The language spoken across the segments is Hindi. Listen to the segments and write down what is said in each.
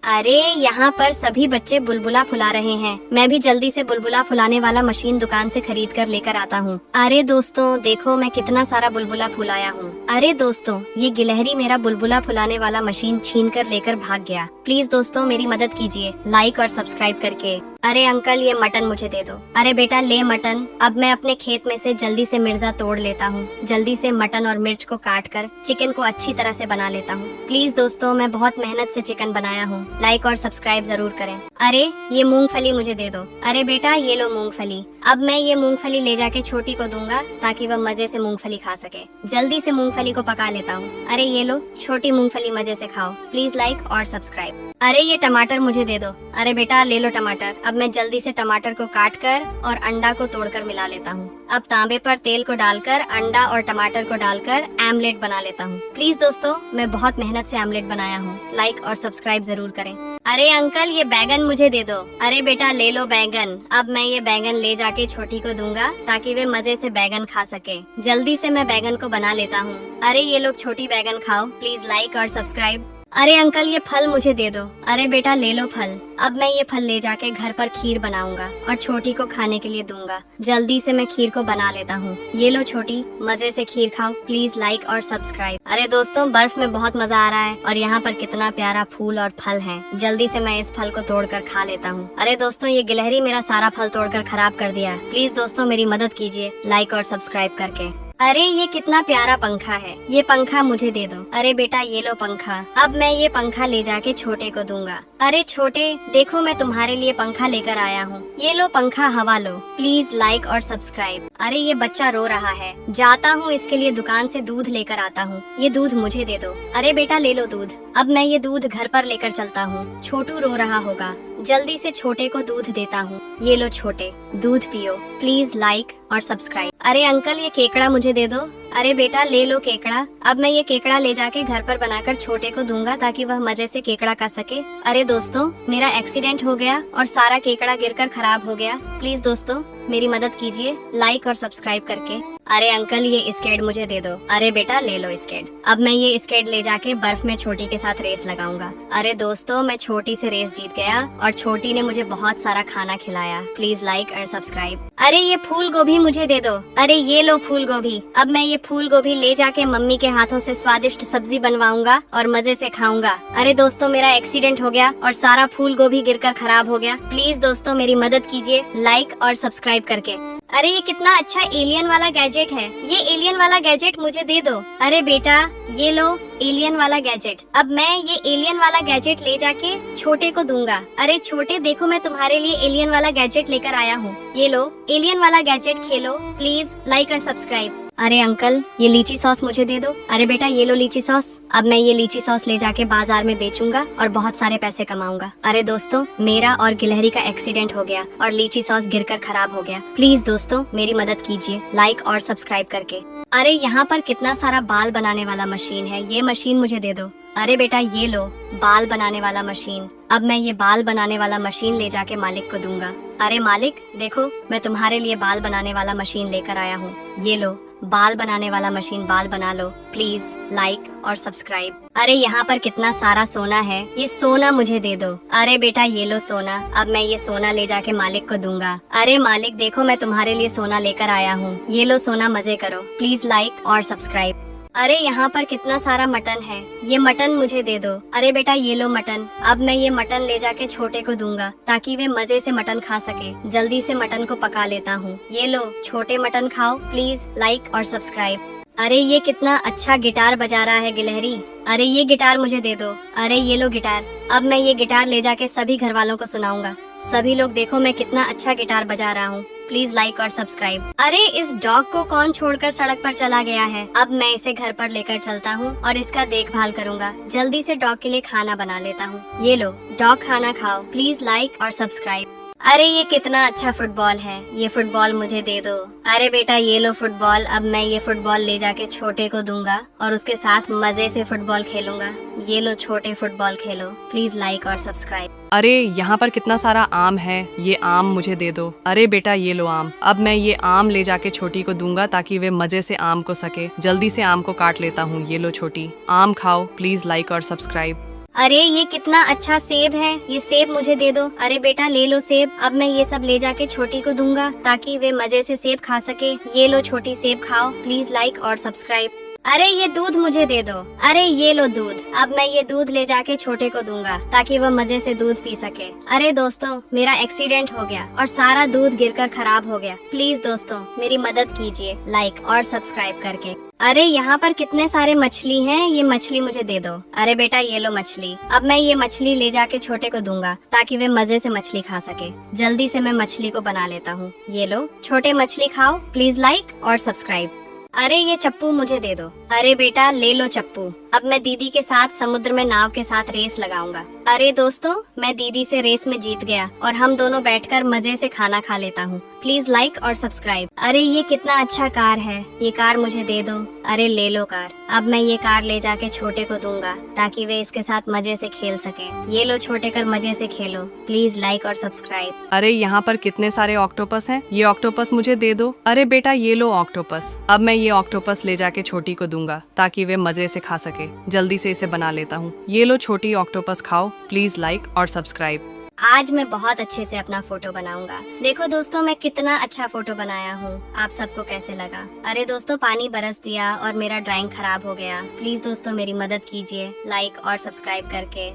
अरे यहाँ पर सभी बच्चे बुलबुला फुला रहे हैं। मैं भी जल्दी से बुलबुला फुलाने वाला मशीन दुकान से खरीद कर लेकर आता हूँ। अरे दोस्तों देखो मैं कितना सारा बुलबुला फुलाया हूँ। अरे दोस्तों ये गिलहरी मेरा बुलबुला फुलाने वाला मशीन छीन कर लेकर भाग गया। प्लीज दोस्तों मेरी मदद कीजिए लाइक और सब्सक्राइब करके। अरे अंकल ये मटन मुझे दे दो। अरे बेटा ले मटन। अब मैं अपने खेत में से जल्दी से मिर्चा तोड़ लेता हूँ। जल्दी से मटन और मिर्च को काट कर चिकन को अच्छी तरह से बना लेता हूँ। प्लीज दोस्तों मैं बहुत मेहनत से चिकन बनाया हूँ। लाइक और सब्सक्राइब जरूर करें। अरे ये मूंगफली मुझे दे दो। अरे बेटा ये लो मूंगफली। अब मैं ये मूंगफली ले जाके छोटी को दूंगा ताकि वह मजे से मूंगफली खा सके। जल्दी से मूंगफली को पका लेता हूँ। अरे ये लो छोटी मूंगफली मजे से खाओ। प्लीज लाइक और सब्सक्राइब। अरे ये टमाटर मुझे दे दो। अरे बेटा ले लो टमाटर। अब मैं जल्दी से टमाटर को काट कर और अंडा को तोड़कर मिला लेता हूँ। अब तांबे पर तेल को डालकर अंडा और टमाटर को डालकर आमलेट बना लेता हूँ। प्लीज दोस्तों मैं बहुत मेहनत से आमलेट बनाया हूँ। लाइक और सब्सक्राइब जरूर करें। अरे अंकल ये बैगन मुझे दे दो। अरे बेटा ले लो बैगन। अब मैं ये बैगन ले जाके छोटी को दूंगा ताकि वे मजे से बैगन खा सके। जल्दी से मैं बैगन को बना लेता हूँ। अरे ये लोग छोटी बैगन खाओ। प्लीज लाइक और सब्सक्राइब। अरे अंकल ये फल मुझे दे दो। अरे बेटा ले लो फल। अब मैं ये फल ले जाके घर पर खीर बनाऊंगा और छोटी को खाने के लिए दूंगा। जल्दी से मैं खीर को बना लेता हूँ। ये लो छोटी मजे से खीर खाओ। प्लीज लाइक और सब्सक्राइब। अरे दोस्तों बर्फ में बहुत मजा आ रहा है और यहाँ पर कितना प्यारा फूल और फल है। जल्दी से मैं इस फल को तोड़कर खा लेता हूँ। अरे दोस्तों ये गिलहरी मेरा सारा फल तोड़कर खराब कर दिया। प्लीज दोस्तों मेरी मदद कीजिए लाइक और सब्सक्राइब करके। अरे ये कितना प्यारा पंखा है। ये पंखा मुझे दे दो। अरे बेटा ये लो पंखा। अब मैं ये पंखा ले जाके छोटे को दूंगा। अरे छोटे देखो मैं तुम्हारे लिए पंखा लेकर आया हूँ। ये लो पंखा हवा लो। प्लीज लाइक और सब्सक्राइब। अरे ये बच्चा रो रहा है। जाता हूँ इसके लिए दुकान से दूध लेकर आता हूँ। ये दूध मुझे दे दो। अरे बेटा ले लो दूध। अब मैं ये दूध घर पर लेकर चलता हूँ। छोटू रो रहा होगा। जल्दी से छोटे को दूध देता हूँ। ये लो छोटे दूध पियो। प्लीज लाइक और सब्सक्राइब। अरे अंकल ये केकड़ा मुझे दे दो। अरे बेटा ले लो केकड़ा। अब मैं ये केकड़ा ले जाके घर पर बनाकर छोटे को दूंगा ताकि वह मजे से केकड़ा खा सके। अरे दोस्तों मेरा एक्सीडेंट हो गया और सारा केकड़ा गिरकर खराब हो गया। प्लीज दोस्तों मेरी मदद कीजिए लाइक और सब्सक्राइब करके। अरे अंकल ये स्केट मुझे दे दो। अरे बेटा ले लो स्केट। अब मैं ये स्केट ले जाके बर्फ में छोटी के साथ रेस लगाऊंगा। अरे दोस्तों मैं छोटी से रेस जीत गया और छोटी ने मुझे बहुत सारा खाना खिलाया। प्लीज लाइक और सब्सक्राइब। अरे ये फूल गोभी मुझे दे दो। अरे ये लो फूल गोभी। अब मैं ये फूल गोभी ले जाके मम्मी के हाथों से स्वादिष्ट सब्जी बनवाऊंगा और मजे से खाऊंगा। अरे दोस्तों मेरा एक्सीडेंट हो गया और सारा फूल गोभी गिरकर खराब हो गया। प्लीज दोस्तों मेरी मदद कीजिए लाइक और सब्सक्राइब करके। अरे ये कितना अच्छा एलियन वाला गैजेट है। ये एलियन वाला गैजेट मुझे दे दो। अरे बेटा ये लो एलियन वाला गैजेट। अब मैं ये एलियन वाला गैजेट ले जाके छोटे को दूंगा। अरे छोटे देखो मैं तुम्हारे लिए एलियन वाला गैजेट लेकर आया हूँ। ये लो एलियन वाला गैजेट खेलो। प्लीज लाइक और सब्सक्राइब। अरे अंकल ये लीची सॉस मुझे दे दो। अरे बेटा ये लो लीची सॉस। अब मैं ये लीची सॉस ले जाके बाजार में बेचूंगा और बहुत सारे पैसे कमाऊंगा। अरे दोस्तों मेरा और गिलहरी का एक्सीडेंट हो गया और लीची सॉस गिरकर खराब हो गया। प्लीज दोस्तों मेरी मदद कीजिए लाइक और सब्सक्राइब करके। अरे यहाँ पर कितना सारा बाल बनाने वाला मशीन है। ये मशीन मुझे दे दो। अरे बेटा ये लो बाल बनाने वाला मशीन। अब मैं ये बाल बनाने वाला मशीन ले जाके मालिक को दूंगा। अरे मालिक देखो मैं तुम्हारे लिए बाल बनाने वाला मशीन लेकर आया हूँ। ये लो बाल बनाने वाला मशीन बाल बना लो। प्लीज लाइक और सब्सक्राइब। अरे यहाँ पर कितना सारा सोना है। ये सोना मुझे दे दो। अरे बेटा ये लो सोना। अब मैं ये सोना ले जाके मालिक को दूंगा। अरे मालिक देखो मैं तुम्हारे लिए सोना लेकर आया हूँ। ये लो सोना मजे करो। प्लीज लाइक और सब्सक्राइब। अरे यहाँ पर कितना सारा मटन है। ये मटन मुझे दे दो। अरे बेटा ये लो मटन। अब मैं ये मटन ले जाके छोटे को दूंगा ताकि वे मजे से मटन खा सके। जल्दी से मटन को पका लेता हूँ। ये लो छोटे मटन खाओ। प्लीज लाइक और सब्सक्राइब। अरे ये कितना अच्छा गिटार बजा रहा है गिलहरी। अरे ये गिटार मुझे दे दो। अरे ये लो गिटार। अब मैं ये गिटार ले जाके सभी घर वालों को सुनाऊंगा। सभी लोग देखो मैं कितना अच्छा गिटार बजा रहा हूँ। प्लीज लाइक और सब्सक्राइब। अरे इस डॉग को कौन छोड़कर सड़क पर चला गया है। अब मैं इसे घर पर लेकर चलता हूँ और इसका देखभाल करूँगा। जल्दी से डॉग के लिए खाना बना लेता हूँ। ये लो डॉग खाना खाओ। प्लीज लाइक और सब्सक्राइब। अरे ये कितना अच्छा फुटबॉल है। ये फुटबॉल मुझे दे दो। अरे बेटा ये लो फुटबॉल। अब मैं ये फुटबॉल ले जाके छोटे को दूंगा और उसके साथ मजे से फुटबॉल खेलूंगा। ये लो छोटे फुटबॉल खेलो। प्लीज लाइक और सब्सक्राइब। अरे यहाँ पर कितना सारा आम है। ये आम मुझे दे दो। अरे बेटा ये लो आम। अब मैं ये आम ले जाके छोटी को दूंगा ताकि वे मजे से आम को सके। जल्दी से आम को काट लेता हूँ। ये लो छोटी आम खाओ। प्लीज लाइक और सब्सक्राइब। अरे ये कितना अच्छा सेब है, ये सेब मुझे दे दो। अरे बेटा ले लो सेब। अब मैं ये सब ले जाके छोटी को दूंगा ताकि वे मजे से सेब खा सके। ये लो छोटी, सेब खाओ। प्लीज लाइक और सब्सक्राइब। अरे ये दूध मुझे दे दो। अरे ये लो दूध। अब मैं ये दूध ले जाके छोटे को दूंगा ताकि वह मजे से दूध पी सके। अरे दोस्तों मेरा एक्सीडेंट हो गया और सारा दूध गिरकर खराब हो गया। प्लीज दोस्तों मेरी मदद कीजिए लाइक और सब्सक्राइब करके। अरे यहाँ पर कितने सारे मछली हैं, ये मछली मुझे दे दो। अरे बेटा ये लो मछली। अब मैं ये मछली ले जाके छोटे को दूंगा ताकि वे मजे से मछली खा सके। जल्दी से मैं मछली को बना लेता हूँ। ये लो छोटे, मछली खाओ। प्लीज लाइक और सब्सक्राइब। अरे ये चप्पू मुझे दे दो। अरे बेटा ले लो चप्पू। अब मैं दीदी के साथ समुद्र में नाव के साथ रेस लगाऊंगा। अरे दोस्तों मैं दीदी से रेस में जीत गया और हम दोनों बैठकर मजे से खाना खा लेता हूँ। प्लीज लाइक और सब्सक्राइब। अरे ये कितना अच्छा कार है, ये कार मुझे दे दो। अरे ले लो कार। अब मैं ये कार ले जाके छोटे को दूंगा ताकि वे इसके साथ मजे से खेल सके। ये लो छोटे, कर मजे से खेलो। प्लीज लाइक और सब्सक्राइब। अरे यहाँ पर कितने सारे ऑक्टोपस हैं, ये ऑक्टोपस मुझे दे दो। अरे बेटा ये लो ऑक्टोपस। अब मैं ये ऑक्टोपस ले जाके छोटी को दूंगा ताकि वे मजे से खा सके। जल्दी से इसे बना लेता हूँ। ये लो छोटी, ऑक्टोपस खाओ। प्लीज लाइक और सब्सक्राइब। आज मैं बहुत अच्छे से अपना फोटो बनाऊंगा। देखो दोस्तों मैं कितना अच्छा फोटो बनाया हूँ। आप सबको कैसे लगा? अरे दोस्तों पानी बरस दिया और मेरा ड्राइंग खराब हो गया। प्लीज दोस्तों मेरी मदद कीजिए लाइक और सब्सक्राइब करके।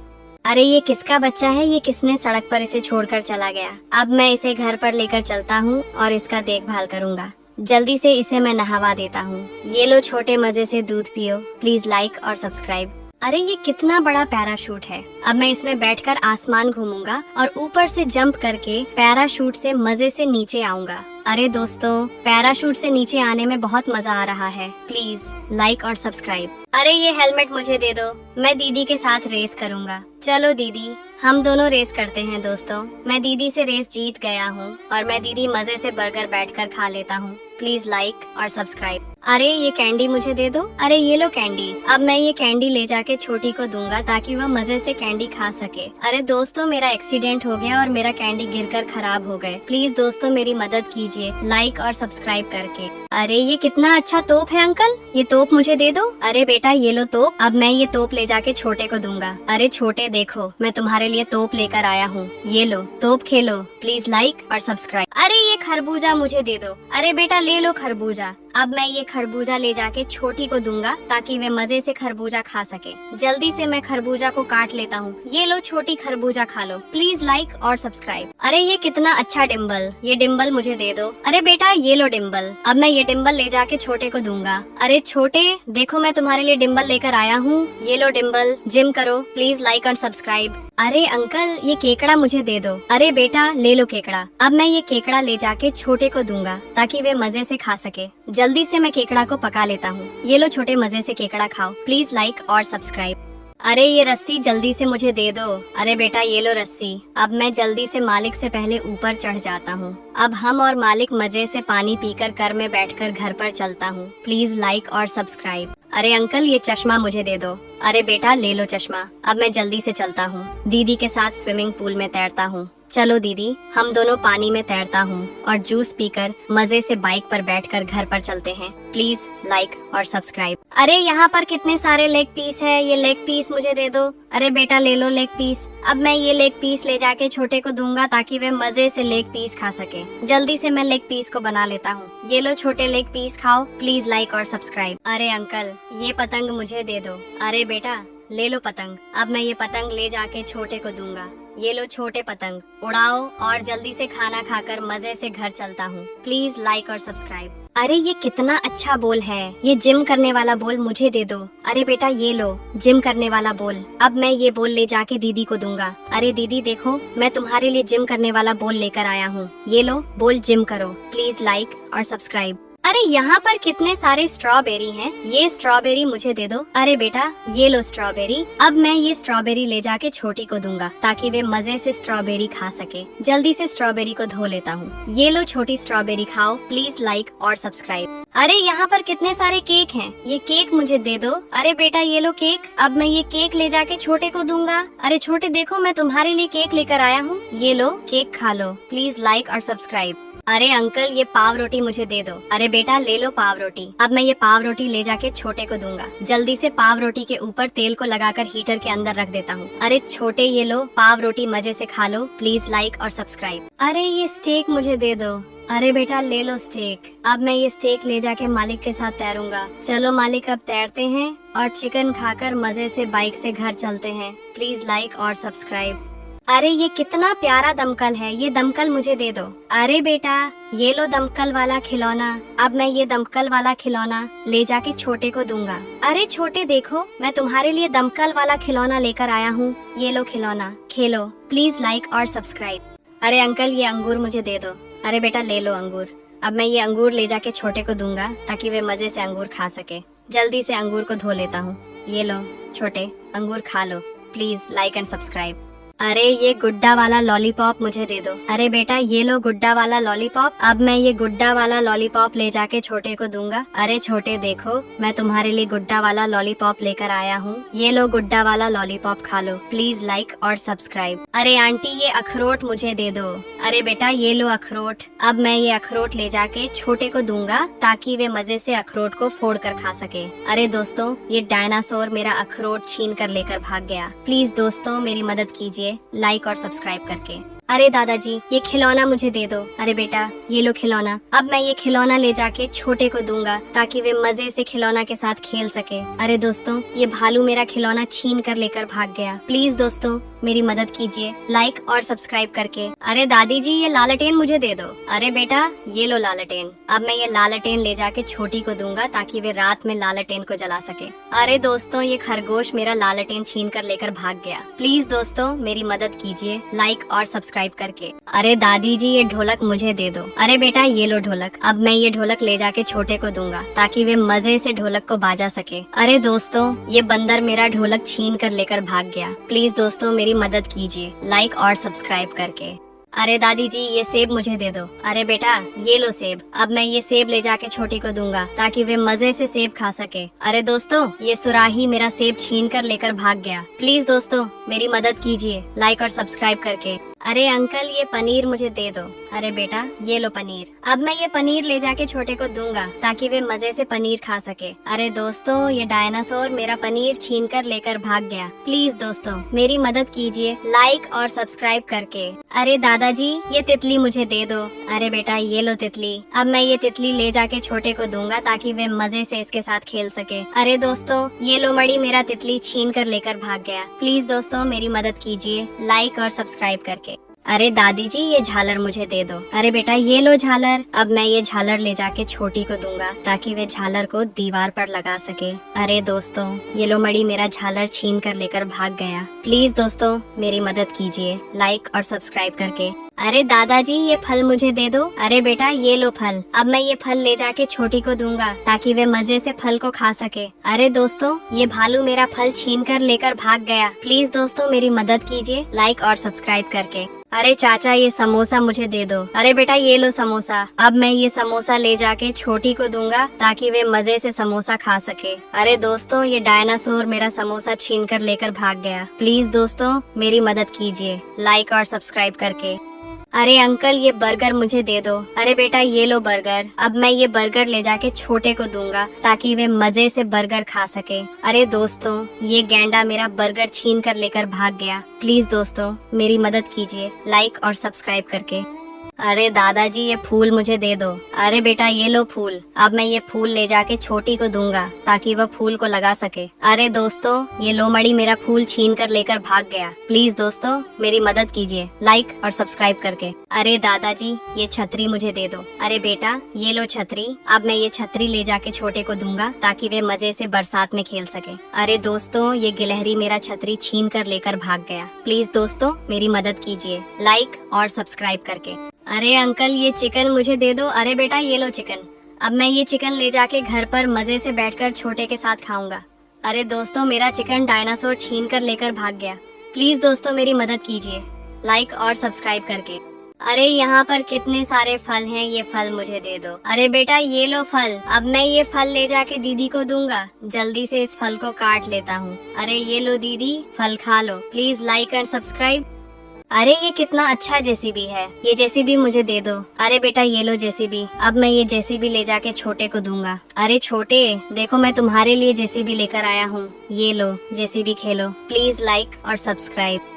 अरे ये किसका बच्चा है, ये किसने सड़क पर इसे छोड़कर चला गया? अब मैं इसे घर पर लेकर चलता हूँ और इसका देखभाल करूँगा। जल्दी से इसे मैं नहवा देता हूँ। ये लो छोटे, मजे से दूध पियो। प्लीज लाइक और सब्सक्राइब। अरे ये कितना बड़ा पैराशूट है। अब मैं इसमें बैठकर आसमान घूमूंगा और ऊपर से जंप करके पैराशूट से मजे से नीचे आऊंगा। अरे दोस्तों पैराशूट से नीचे आने में बहुत मजा आ रहा है। प्लीज लाइक और सब्सक्राइब। अरे ये हेलमेट मुझे दे दो, मैं दीदी के साथ रेस करूंगा। चलो दीदी हम दोनों रेस करते हैं। दोस्तों मैं दीदी से रेस जीत गया हूँ और मैं दीदी मजे से बर्गर बैठकर खा लेता हूँ। प्लीज लाइक और सब्सक्राइब। अरे ये कैंडी मुझे दे दो। अरे ये लो कैंडी। अब मैं ये कैंडी ले जाके छोटी को दूंगा ताकि वह मजे से कैंडी खा सके। अरे दोस्तों मेरा एक्सीडेंट हो गया और मेरा कैंडी गिरकर खराब हो गए। प्लीज दोस्तों मेरी मदद कीजिए लाइक और सब्सक्राइब करके। अरे ये कितना अच्छा तोप है अंकल, ये तोप मुझे दे दो। अरे बेटा ये लो तोप। अब मैं ये तोप ले जाके छोटे को दूंगा। अरे छोटे देखो मैं तुम्हारे लिए तोप लेकर आया हूँ। ये लो तोप खेलो। प्लीज लाइक और सब्सक्राइब। अरे ये खरबूजा मुझे दे दो। अरे बेटा ले लो खरबूजा। अब मैं ये खरबूजा ले जाके छोटी को दूंगा ताकि वे मजे से खरबूजा खा सके। जल्दी से मैं खरबूजा को काट लेता हूँ। ये लो छोटी, खरबूजा खा लो। प्लीज लाइक और सब्सक्राइब। अरे ये कितना अच्छा डिम्बल, ये डिम्बल मुझे दे दो। अरे बेटा ये लो डिम्बल। अब मैं ये डिम्बल ले जाके छोटे को दूंगा। अरे छोटे देखो मैं तुम्हारे लिए डिम्बल लेकर आया हूँ। ये लो डिम्बल, जिम करो। प्लीज लाइक और सब्सक्राइब। अरे अंकल ये केकड़ा मुझे दे दो। अरे बेटा ले लो केकड़ा। अब मैं ये केकड़ा ले जाके छोटे को दूंगा ताकि वे मजे से खा सके। जल्दी से मैं केकड़ा को पका लेता हूँ। ये लो छोटे, मजे से केकड़ा खाओ। प्लीज लाइक और सब्सक्राइब। अरे ये रस्सी जल्दी से मुझे दे दो। अरे बेटा ये लो रस्सी। अब मैं जल्दी से मालिक से पहले ऊपर चढ़ जाता हूँ। अब हम और मालिक मजे से पानी पीकर कार में बैठकर घर पर चलता हूँ। प्लीज लाइक और सब्सक्राइब। अरे अंकल ये चश्मा मुझे दे दो। अरे बेटा ले लो चश्मा। अब मैं जल्दी से चलता हूँ। दीदी के साथ स्विमिंग पूल में तैरता हूँ। चलो दीदी हम दोनों पानी में तैरता हूँ और जूस पीकर मजे से बाइक पर बैठकर घर पर चलते हैं। प्लीज लाइक और सब्सक्राइब। अरे यहाँ पर कितने सारे लेग पीस है, ये लेग पीस मुझे दे दो। अरे बेटा ले लो लेग पीस। अब मैं ये लेग पीस ले जाके छोटे को दूंगा ताकि वे मजे से लेग पीस खा सके। जल्दी से मैं लेग पीस को बना लेता हूँ। ये लो छोटे, लेग पीस खाओ। प्लीज लाइक और सब्सक्राइब। अरे अंकल ये पतंग मुझे दे दो। अरे बेटा ले लो पतंग। अब मैं ये पतंग ले जाके छोटे को दूंगा। ये लो छोटे, पतंग उड़ाओ और जल्दी से खाना खाकर मजे से घर चलता हूँ। प्लीज लाइक और सब्सक्राइब। अरे ये कितना अच्छा बॉल है, ये जिम करने वाला बॉल मुझे दे दो। अरे बेटा ये लो जिम करने वाला बॉल। अब मैं ये बॉल ले जाके दीदी को दूंगा। अरे दीदी देखो मैं तुम्हारे लिए जिम करने वाला बॉल लेकर आया हूँ। ये लो बॉल, जिम करो। प्लीज लाइक और सब्सक्राइब। अरे यहाँ पर कितने सारे स्ट्रॉबेरी हैं, ये स्ट्रॉबेरी मुझे दे दो। अरे बेटा ये लो स्ट्रॉबेरी। अब मैं ये स्ट्रॉबेरी ले जाके छोटी को दूंगा ताकि वे मजे से स्ट्रॉबेरी खा सके। जल्दी से स्ट्रॉबेरी को धो लेता हूँ। ये लो छोटी स्ट्रॉबेरी खाओ। प्लीज लाइक और सब्सक्राइब। अरे यहाँ पर कितने सारे केक हैं, ये केक मुझे दे दो। अरे बेटा ये लो केक। अब मैं ये केक ले जाके छोटे को दूंगा। अरे छोटे देखो मैं तुम्हारे लिए केक लेकर आया हूँ। ये लो केक खा लो। प्लीज लाइक और सब्सक्राइब। अरे अंकल ये पाव रोटी मुझे दे दो। अरे बेटा ले लो पाव रोटी। अब मैं ये पाव रोटी ले जाके छोटे को दूंगा। जल्दी से पाव रोटी के ऊपर तेल को लगाकर हीटर के अंदर रख देता हूँ। अरे छोटे ये लो पाव रोटी, मजे से खा लो। प्लीज लाइक और सब्सक्राइब। अरे ये स्टेक मुझे दे दो। अरे बेटा ले लो स्टेक। अब मैं ये स्टेक ले जाके मालिक के साथ तैरूंगा। चलो मालिक अब तैरते हैं और चिकन खाकर मजे से बाइक से घर चलते हैं। प्लीज लाइक और सब्सक्राइब। अरे ये कितना प्यारा दमकल है, ये दमकल मुझे दे दो। अरे बेटा ये लो दमकल वाला खिलौना। अब मैं ये दमकल वाला खिलौना ले जाके छोटे को दूंगा। अरे छोटे देखो मैं तुम्हारे लिए दमकल वाला खिलौना लेकर आया हूँ। ये लो खिलौना, खेलो। प्लीज लाइक और सब्सक्राइब। अरे अंकल ये अंगूर मुझे दे दो। अरे बेटा ले लो अंगूर। अब मैं ये अंगूर ले जाके छोटे को दूंगा ताकि वे मजे से अंगूर खा सके। जल्दी से अंगूर को धो लेता हूँ। ये लो छोटे अंगूर खा लो। Please like and subscribe. अरे ये गुड्डा वाला लॉलीपॉप मुझे दे दो। अरे बेटा ये लो गुड्डा वाला लॉलीपॉप। अब मैं ये गुड्डा वाला लॉलीपॉप ले जाके छोटे को दूंगा। अरे छोटे देखो मैं तुम्हारे लिए गुड्डा वाला लॉलीपॉप लेकर आया हूँ। ये लो गुड्डा वाला लॉलीपॉप खा लो। प्लीज लाइक और सब्सक्राइब। अरे आंटी ये अखरोट मुझे दे दो। अरे बेटा ये लो अखरोट। अब मैं ये अखरोट ले जाके छोटे को दूंगा ताकि वे मजे से अखरोट को फोड़ कर खा सके। अरे दोस्तों ये डायनासोर मेरा अखरोट छीन कर लेकर भाग गया। प्लीज दोस्तों मेरी मदद कीजिए लाइक और सब्सक्राइब करके। अरे दादाजी ये खिलौना मुझे दे दो। अरे बेटा ये लो खिलौना। अब मैं ये खिलौना ले जाके छोटे को दूंगा ताकि वे मजे से खिलौना के साथ खेल सके। अरे दोस्तों ये भालू मेरा खिलौना छीन कर लेकर भाग गया। प्लीज दोस्तों मेरी मदद कीजिए लाइक और सब्सक्राइब करके। अरे दादी जी ये लालटेन मुझे दे दो। अरे बेटा ये लो लालटेन। अब मैं ये लालटेन ले जाके छोटी को दूंगा ताकि वे रात में लालटेन को जला सके। अरे दोस्तों ये खरगोश मेरा लालटेन छीन कर लेकर भाग गया। प्लीज दोस्तों मेरी मदद कीजिए लाइक और सब्सक्राइब करके। अरे दादी जी ये ढोलक मुझे दे दो। अरे बेटा ये लो ढोलक। अब मैं ये ढोलक ले जाके छोटे को दूंगा ताकि वे मजे से ढोलक को बाजा सके। अरे दोस्तों ये बंदर मेरा ढोलक छीन कर लेकर भाग गया। प्लीज दोस्तों मेरी मदद कीजिए लाइक और सब्सक्राइब करके। अरे दादी जी ये सेब मुझे दे दो। अरे बेटा ये लो सेब। अब मैं ये सेब ले जाके छोटी को दूंगा ताकि वे मजे से सेब खा सके। अरे दोस्तों ये सुराही मेरा सेब छीन कर लेकर भाग गया। प्लीज दोस्तों मेरी मदद कीजिए लाइक और सब्सक्राइब करके। अरे अंकल ये पनीर मुझे दे दो। अरे बेटा ये लो पनीर। अब मैं ये पनीर ले जाके छोटे को दूंगा ताकि वे मजे से पनीर खा सके। अरे दोस्तों ये डायनासोर मेरा पनीर छीन कर लेकर भाग गया। प्लीज दोस्तों मेरी मदद कीजिए लाइक और सब्सक्राइब करके। अरे दादाजी ये तितली मुझे दे दो। अरे बेटा ये लो तितली। अब मैं ये तितली ले जाके छोटे को दूंगा ताकि वे मजे से इसके साथ खेल सके। अरे दोस्तों ये लो मड़ी मेरा तितली छीन कर लेकर भाग गया। प्लीज दोस्तों मेरी मदद कीजिए लाइक और सब्सक्राइब करके। अरे दादी जी ये झालर मुझे दे दो। अरे बेटा ये लो झालर। अब मैं ये झालर ले जाके छोटी को दूंगा ताकि वे झालर को दीवार पर लगा सके। अरे दोस्तों ये लो मड़ी मेरा झालर छीन कर लेकर भाग गया। प्लीज दोस्तों मेरी मदद कीजिए लाइक और सब्सक्राइब करके। अरे दादाजी ये फल मुझे दे दो। अरे बेटा ये लो फल। अब मैं ये फल ले जाके छोटी को दूंगा ताकि वे मजे से फल को खा सके। अरे दोस्तों ये भालू मेरा फल छीन कर लेकर भाग गया। प्लीज दोस्तों मेरी मदद कीजिए लाइक और सब्सक्राइब करके। अरे चाचा ये समोसा मुझे दे दो। अरे बेटा ये लो समोसा। अब मैं ये समोसा ले जाके छोटी को दूंगा ताकि वे मजे से समोसा खा सके। अरे दोस्तों ये डायनासोर मेरा समोसा छीन कर लेकर भाग गया। प्लीज दोस्तों मेरी मदद कीजिए लाइक और सब्सक्राइब करके। अरे अंकल ये बर्गर मुझे दे दो। अरे बेटा ये लो बर्गर। अब मैं ये बर्गर ले जाके छोटे को दूंगा ताकि वे मजे से बर्गर खा सके। अरे दोस्तों ये गैंडा मेरा बर्गर छीन कर लेकर भाग गया। प्लीज दोस्तों मेरी मदद कीजिए लाइक और सब्सक्राइब करके। अरे दादाजी ये फूल मुझे दे दो। अरे बेटा ये लो फूल। अब मैं ये फूल ले जाके छोटी को दूंगा ताकि वह फूल को लगा सके। अरे दोस्तों ये लो मड़ी मेरा फूल छीन कर लेकर भाग गया। प्लीज दोस्तों मेरी मदद कीजिए लाइक और सब्सक्राइब करके। अरे दादाजी ये छतरी मुझे दे दो। अरे बेटा ये लो छतरी। अब मैं ये छतरी ले जाके छोटे को दूंगा ताकि वे मजे से बरसात में खेल सके। अरे दोस्तों ये गिलहरी मेरा छतरी छीन कर लेकर भाग गया। प्लीज दोस्तों मेरी मदद कीजिए लाइक और सब्सक्राइब करके। अरे अंकल ये चिकन मुझे दे दो। अरे बेटा ये लो चिकन। अब मैं ये चिकन ले जाके घर पर मजे से बैठकर छोटे के साथ खाऊंगा। अरे दोस्तों मेरा चिकन डायनासोर छीन कर लेकर भाग गया। प्लीज दोस्तों मेरी मदद कीजिए लाइक और सब्सक्राइब करके। अरे यहाँ पर कितने सारे फल हैं, ये फल मुझे दे दो। अरे बेटा ये लो फल। अब मैं ये फल ले जाके दीदी को दूंगा। जल्दी से इस फल को काट लेता हूँ। अरे ये लो दीदी फल खा लो। Please like and subscribe. अरे ये कितना अच्छा जेसीबी है, ये जेसीबी मुझे दे दो। अरे बेटा ये लो जेसीबी, अब मैं ये जेसीबी ले जाके छोटे को दूंगा। अरे छोटे देखो मैं तुम्हारे लिए जेसीबी लेकर आया हूँ, ये लो जेसीबी खेलो, प्लीज लाइक और सब्सक्राइब।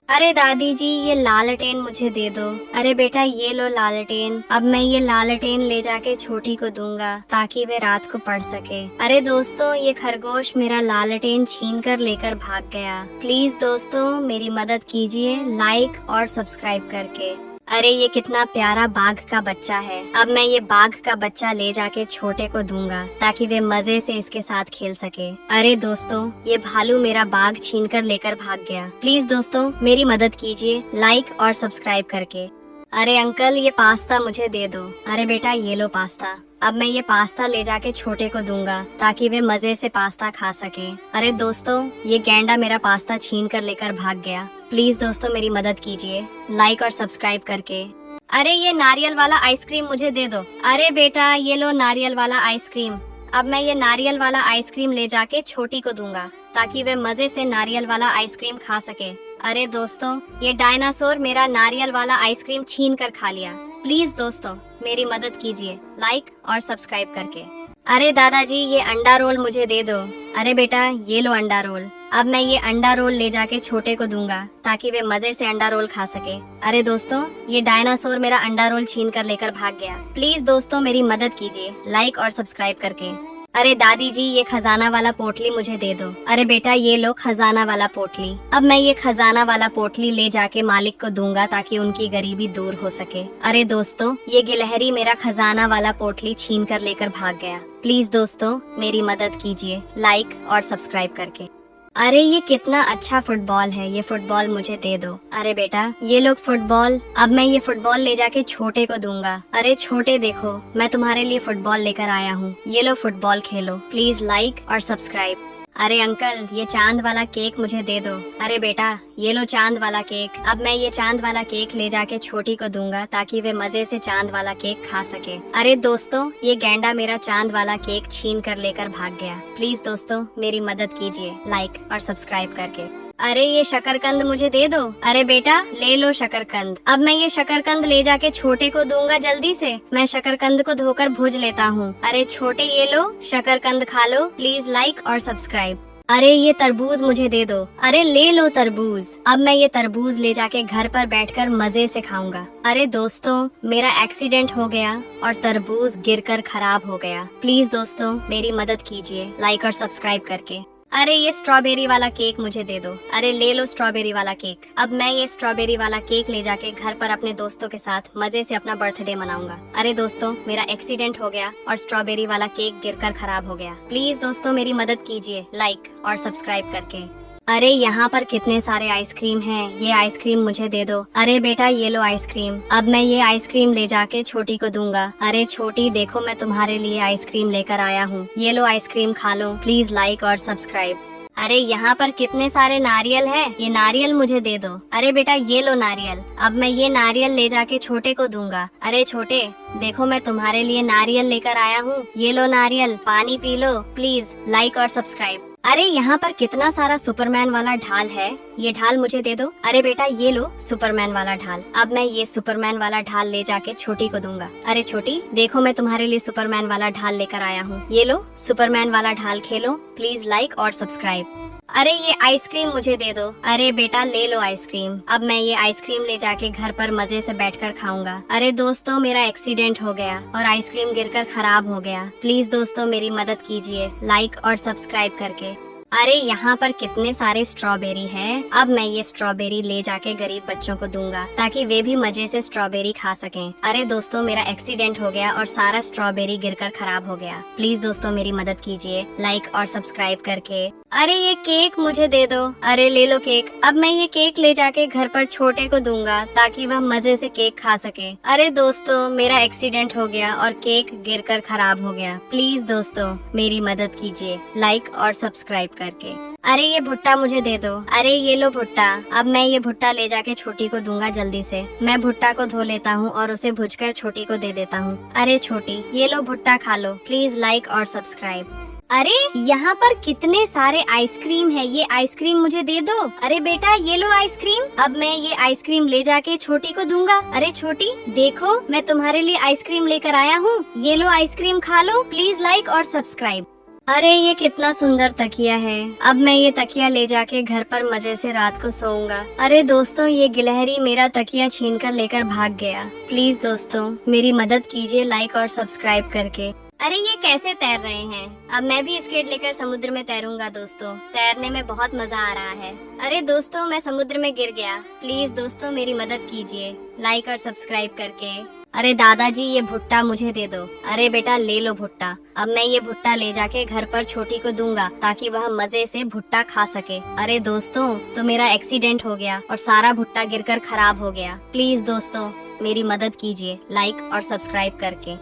अरे दादी जी ये लालटेन मुझे दे दो। अरे बेटा ये लो लालटेन, अब मैं ये लालटेन ले जाके छोटी को दूंगा ताकि वे रात को पढ़ सके। अरे दोस्तों ये खरगोश मेरा लालटेन छीन कर लेकर भाग गया। प्लीज दोस्तों मेरी मदद कीजिए लाइक और सब्सक्राइब करके। अरे ये कितना प्यारा बाघ का बच्चा है, अब मैं ये बाघ का बच्चा ले जाके छोटे को दूंगा ताकि वे मजे से इसके साथ खेल सके। अरे दोस्तों ये भालू मेरा बाघ छीन कर लेकर भाग गया। प्लीज दोस्तों मेरी मदद कीजिए लाइक और सब्सक्राइब करके। अरे अंकल ये पास्ता मुझे दे दो। अरे बेटा ये लो पास्ता, अब मैं ये पास्ता ले जाके छोटे को दूंगा ताकि वे मजे से पास्ता खा सके। अरे दोस्तों ये गैंडा मेरा पास्ता छीन कर लेकर भाग गया। प्लीज दोस्तों मेरी मदद कीजिए लाइक और सब्सक्राइब करके। अरे ये नारियल वाला आइसक्रीम मुझे दे दो। अरे बेटा ये लो नारियल वाला आइसक्रीम, अब मैं ये नारियल वाला आइसक्रीम ले जाके छोटी को दूंगा ताकि वे मजे से नारियल वाला आइसक्रीम खा सके। अरे दोस्तों ये डायनासोर मेरा नारियल वाला आइसक्रीम छीन कर खा लिया। प्लीज दोस्तों मेरी मदद कीजिए लाइक और सब्सक्राइब करके। अरे दादाजी ये अंडा रोल मुझे दे दो। अरे बेटा ये लो अंडा रोल, अब मैं ये अंडा रोल ले जाके छोटे को दूंगा ताकि वे मजे से अंडा रोल खा सके। अरे दोस्तों ये डायनासोर मेरा अंडा रोल छीन कर लेकर भाग गया। प्लीज दोस्तों मेरी मदद कीजिए लाइक और सब्सक्राइब करके। अरे दादी जी ये खजाना वाला पोटली मुझे दे दो। अरे बेटा ये लो खजाना वाला पोटली, अब मैं ये खजाना वाला पोटली ले जाके मालिक को दूंगा ताकि उनकी गरीबी दूर हो सके। अरे दोस्तों ये गिलहरी मेरा खजाना वाला पोटली छीन कर लेकर भाग गया। प्लीज दोस्तों मेरी मदद कीजिए लाइक और सब्सक्राइब करके। अरे ये कितना अच्छा फुटबॉल है, ये फुटबॉल मुझे दे दो। अरे बेटा ये लो फुटबॉल, अब मैं ये फुटबॉल ले जाके छोटे को दूंगा। अरे छोटे देखो मैं तुम्हारे लिए फुटबॉल लेकर आया हूँ, ये लो फुटबॉल खेलो, प्लीज लाइक और सब्सक्राइब। अरे अंकल ये चांद वाला केक मुझे दे दो। अरे बेटा ये लो चांद वाला केक, अब मैं ये चांद वाला केक ले जाके छोटी को दूंगा ताकि वे मजे से चांद वाला केक खा सके। अरे दोस्तों ये गैंडा मेरा चांद वाला केक छीन कर लेकर भाग गया। प्लीज दोस्तों मेरी मदद कीजिए लाइक और सब्सक्राइब करके। अरे ये शकरकंद मुझे दे दो। अरे बेटा ले लो शकरकंद, अब मैं ये शकरकंद ले जाके छोटे को दूंगा जल्दी से। मैं शकरकंद को धोकर भूज लेता हूँ। अरे छोटे ये लो शकरकंद खा लो, प्लीज लाइक और सब्सक्राइब। अरे ये तरबूज मुझे दे दो। अरे ले लो तरबूज, अब मैं ये तरबूज ले जाके घर पर बैठकर मजे से खाऊंगा। अरे दोस्तों मेरा एक्सीडेंट हो गया और तरबूज गिरकर खराब हो गया। प्लीज दोस्तों मेरी मदद कीजिए लाइक और सब्सक्राइब करके। अरे ये स्ट्रॉबेरी वाला केक मुझे दे दो। अरे ले लो स्ट्रॉबेरी वाला केक, अब मैं ये स्ट्रॉबेरी वाला केक ले जाके घर पर अपने दोस्तों के साथ मजे से अपना बर्थडे मनाऊंगा। अरे दोस्तों मेरा एक्सीडेंट हो गया और स्ट्रॉबेरी वाला केक गिरकर खराब हो गया। प्लीज दोस्तों मेरी मदद कीजिए लाइक और सब्सक्राइब करके। अरे यहाँ पर कितने सारे आइसक्रीम हैं, ये आइसक्रीम मुझे दे दो। अरे बेटा ये लो आइसक्रीम, अब मैं ये आइसक्रीम ले जाके छोटी को दूंगा। अरे छोटी देखो मैं तुम्हारे लिए आइसक्रीम लेकर आया हूँ, ये लो आइसक्रीम खा लो, प्लीज लाइक और सब्सक्राइब। अरे यहाँ पर कितने सारे नारियल है, ये नारियल मुझे दे दो। अरे बेटा ये लो नारियल, अब मैं ये नारियल ले जाके छोटे को दूंगा। अरे छोटे देखो मैं तुम्हारे लिए नारियल लेकर आया हूँ, ये लो नारियल, पानी पी लो, प्लीज लाइक और सब्सक्राइब। अरे यहाँ पर कितना सारा सुपरमैन वाला ढाल है, ये ढाल मुझे दे दो। अरे बेटा ये लो सुपरमैन वाला ढाल, अब मैं ये सुपरमैन वाला ढाल ले जाके छोटी को दूंगा। अरे छोटी देखो मैं तुम्हारे लिए सुपरमैन वाला ढाल लेकर आया हूँ, ये लो सुपरमैन वाला ढाल खेलो, प्लीज लाइक और सब्सक्राइब। अरे ये आइसक्रीम मुझे दे दो। अरे बेटा ले लो आइसक्रीम, अब मैं ये आइसक्रीम ले जाके घर पर मजे से बैठकर खाऊंगा। अरे दोस्तों मेरा एक्सीडेंट हो गया और आइसक्रीम गिरकर खराब हो गया। प्लीज दोस्तों मेरी मदद कीजिए लाइक और सब्सक्राइब करके। अरे यहाँ पर कितने सारे स्ट्रॉबेरी हैं, अब मैं ये स्ट्रॉबेरी ले जाके गरीब बच्चों को दूंगा ताकि वे भी मजे से स्ट्रॉबेरी खा सकें। अरे दोस्तों मेरा एक्सीडेंट हो गया और सारा स्ट्रॉबेरी गिरकर खराब हो गया। प्लीज दोस्तों मेरी मदद कीजिए लाइक और सब्सक्राइब करके। अरे ये केक मुझे दे दो। अरे ले लो केक, अब मैं ये केक ले जाके घर पर छोटे को दूंगा ताकि वह मजे से केक खा सके। अरे दोस्तों मेरा एक्सीडेंट हो गया और केक गिरकर खराब हो गया। प्लीज दोस्तों मेरी मदद कीजिए लाइक और सब्सक्राइब करके। अरे ये भुट्टा मुझे दे दो। अरे ये लो भुट्टा, अब मैं ये भुट्टा ले जाके छोटी को दूंगा जल्दी से। मैं भुट्टा को धो लेता हूँ और उसे भुजकर छोटी को दे देता हूँ। अरे छोटी ये लो भुट्टा खा लो, प्लीज लाइक और सब्सक्राइब। अरे यहाँ पर कितने सारे आइसक्रीम है, ये आइसक्रीम मुझे दे दो। अरे बेटा ये लो आइसक्रीम, अब मैं ये आइसक्रीम ले जाके छोटी को दूंगा। अरे छोटी देखो, मैं तुम्हारे लिए आइसक्रीम लेकर आया हूँ, ये लो आइसक्रीम खा लो। प्लीज लाइक और सब्सक्राइब। अरे ये कितना सुंदर तकिया है, अब मैं ये तकिया ले जाके घर पर मजे से रात को सोऊंगा। अरे दोस्तों ये गिलहरी मेरा तकिया छीनकर लेकर भाग गया। प्लीज दोस्तों मेरी मदद कीजिए लाइक और सब्सक्राइब करके। अरे ये कैसे तैर रहे हैं, अब मैं भी स्केट लेकर समुद्र में तैरूंगा। दोस्तों तैरने में बहुत मजा आ रहा है। अरे दोस्तों मैं समुद्र में गिर गया, प्लीज दोस्तों मेरी मदद कीजिए लाइक और सब्सक्राइब करके। अरे दादाजी ये भुट्टा मुझे दे दो। अरे बेटा ले लो भुट्टा, अब मैं ये भुट्टा ले जाके घर पर छोटी को दूंगा ताकि वह मजे से भुट्टा खा सके। अरे दोस्तों तो मेरा एक्सीडेंट हो गया और सारा भुट्टा गिरकर खराब हो गया। प्लीज दोस्तों मेरी मदद कीजिए लाइक और सब्सक्राइब करके।